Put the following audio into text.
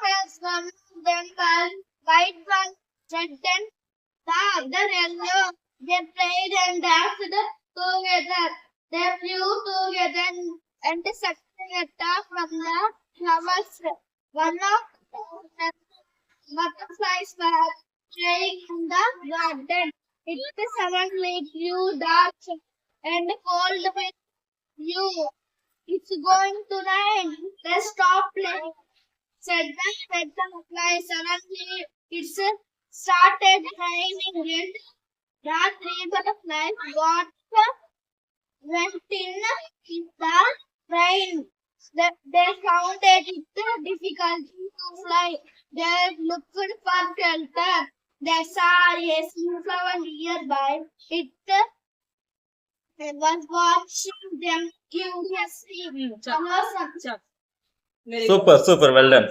was one of them was white, one red, and the other yellow. They played and danced together. They flew together and succeeded from the flowers. One of the butterflies were playing in the garden. It suddenly grew dark and cold with you. It's going to rain. Let's stop playing, said the butterfly. Suddenly, it started raining and the three butterflies went in the rain. They found it difficult to fly. They looked for shelter. They saw a sunflower nearby. It was watching them curiously. Super, super, well done.